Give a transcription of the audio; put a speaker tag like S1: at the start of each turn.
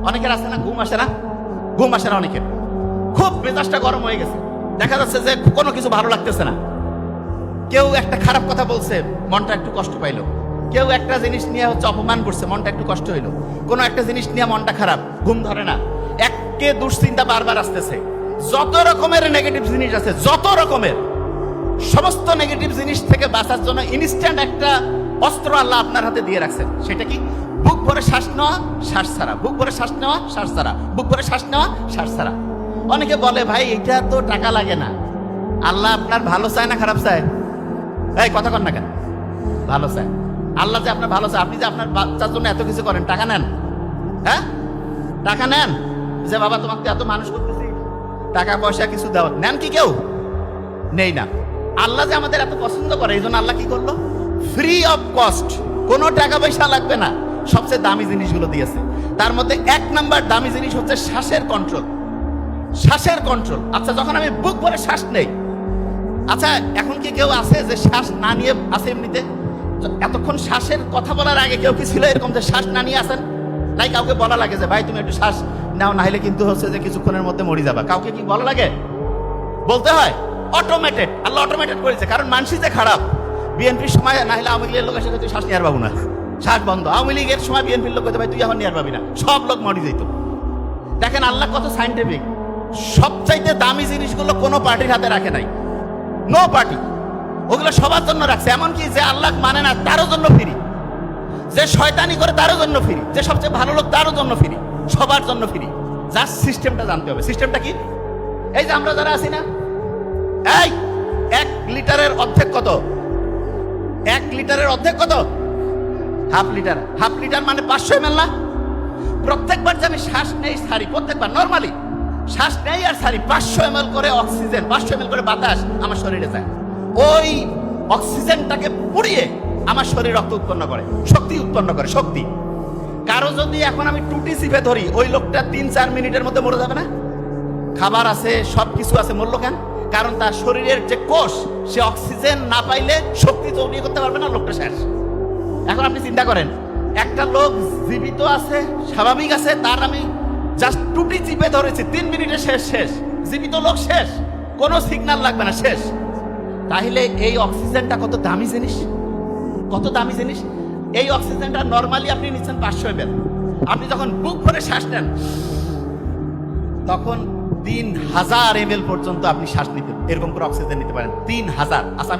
S1: অনেকের আছে না, ঘুম আসে না, ঘুম আসে না অনেকের, খুব মেজাজটা গরম হয়ে গেছে, দেখা যাচ্ছে যে কোনো কিছু ভালো লাগতেছে না। কেউ একটা খারাপ কথা বলছে, মনটা একটু কষ্ট পাইলো। কেউ একটা জিনিস নিয়ে অপমান করছে, মনটা একটু কষ্ট হইলো। কোনো একটা জিনিস নিয়ে মনটা খারাপ, ঘুম ধরে না, একে দুশ্চিন্তা বারবার আসতেছে। যত রকমের নেগেটিভ জিনিস আছে, যত রকমের সমস্ত নেগেটিভ জিনিস থেকে বাঁচার জন্য ইনস্ট্যান্ট একটা অস্ত্র আল্লাহ আপনার হাতে দিয়ে রাখছেন। সেটা কি? বুক ভরে শ্বাস নেওয়া, শ্বাস ছাড়া, বুক ভরে শ্বাস নেওয়া, শ্বাস ছাড়া, বুক ভরে শ্বাস নেওয়া, শ্বাস ছাড়া। অনেকে বলে ভাই এটা তো টাকা লাগে না। আল্লাহ আপনার ভালো চায় না খারাপ চায়? এই কথা কন না কেন? ভালো চায়। আল্লাহ যে আপনার ভালো চায়, আপনি যে আপনার বাচ্চার জন্য এত কিছু করেন, টাকা নেন? হ্যাঁ, টাকা নেন যে বাবা তোমাকে এত মানুষ করতেছি, টাকা পয়সা কিছু দাও, নেন কি কেউ? নেই না। আল্লাহ যে আমাদের এত পছন্দ করে, এই জন্য আল্লাহ কি করলো? ফ্রি অফ কস্ট, কোনো টাকা পয়সা লাগবে না, সবচেয়ে দামি জিনিসগুলো দিয়েছে। তার মধ্যে এক নাম্বার দামি জিনিস হচ্ছে শ্বাসের কন্ট্রোল। শ্বাসের কন্ট্রোল। আচ্ছা, যখন আমি বুক ভরে শ্বাস নেই, আচ্ছা এখন কি কেউ আছে যে শ্বাস না নিয়ে আছে এমনিতে? এতক্ষণ শ্বাসের কথা বলার আগে কেউ কি ছিল এরকম যে শ্বাস না নিয়ে আসেন? তাই কাউকে বলা লাগে যে ভাই তুমি একটু শ্বাস নাও, না হলে কিন্তু হচ্ছে যে কিছুক্ষণের মধ্যে মরে যাবা? কাউকে কি বলা লাগে? বলতে হয়? অটোমেটেড। আল্লাহ অটোমেটেড করেছে, কারণ মানসি যে খারাপ। বিএনপির সময় না হলে আওয়ামী লীগের লোক এসে তুই শ্বাস নিয়ে আর পাবো না, শ্বাস বন্ধ। আওয়ামী লীগের সময় বিএনপির লোক ভাই তুই এখন নিয়ে আর পাবি না, সব লোক মরে যেত। দেখেন আল্লাহ কত সাইন্টিফিক। সবচাইতে দামি জিনিসগুলো কোনো পার্টির হাতে রাখে নাই, নো পার্টি। ওগুলো সবার জন্য রাখছে। এমনকি যে আল্লাহ মানে না তারও জন্য ফ্রি, যে শয়তানি করে তারও জন্য ফ্রি, যে সবচেয়ে ভালো লোক তারও জন্য ফ্রি, সবার জন্য ফ্রি। যার সিস্টেমটা জানতে হবে। সিস্টেমটা কি? এই যে আমরা যারা আছি না, এই 1 লিটারের অর্ধেক কত? 1 লিটারের অর্ধেক কত? Half litre. হাফ লিটার মানে 500 ml না? প্রত্যেকবার যে আমি শ্বাস নেই ছাড়ি, প্রত্যেকবার নর্মালি শ্বাস নেই আর ছাড়ি, 500 ml করে অক্সিজেন, 500 ml করে বাতাস আমার শরীরে যায়। ওই অক্সিজেনটাকে পুড়িয়ে আমার শরীর রক্ত উৎপন্ন করে, শক্তি উৎপন্ন করে, শক্তি। কারো যদি এখন আমি টুটি চিপে ধরি, ওই লোকটা 3-4 মিনিটের মধ্যে মরে যাবে না? খাবার আছে, সবকিছু আছে, মরল কেন? কারণ তার শরীরের যে কোষ, সে অক্সিজেন না পাইলে শক্তি তৈরি করতে পারবে না, লোকটা শেষ। এখন আপনি চিন্তা করেন, একটা লোক জীবিত আছে, স্বাভাবিক আছে, তার আমি জাস্ট টুটি চিপে ধরেছি, 3 মিনিটে শেষ। শেষ জীবিত লোক শেষ, কোনো সিগন্যাল লাগবে না, শেষ। তাহলে এই অক্সিজেনটা কত দামি জিনিস, কত দামি জিনিস। এই অক্সিজেনটা নর্মালি আপনি নিচ্ছেন 500 ml। আপনি যখন বুক ভরে শ্বাস নেন, তখন 3000 ml পর্যন্ত আপনি শ্বাস নিতে, এরকম করে অক্সিজেন নিতে পারেন। 3000। আচ্ছা,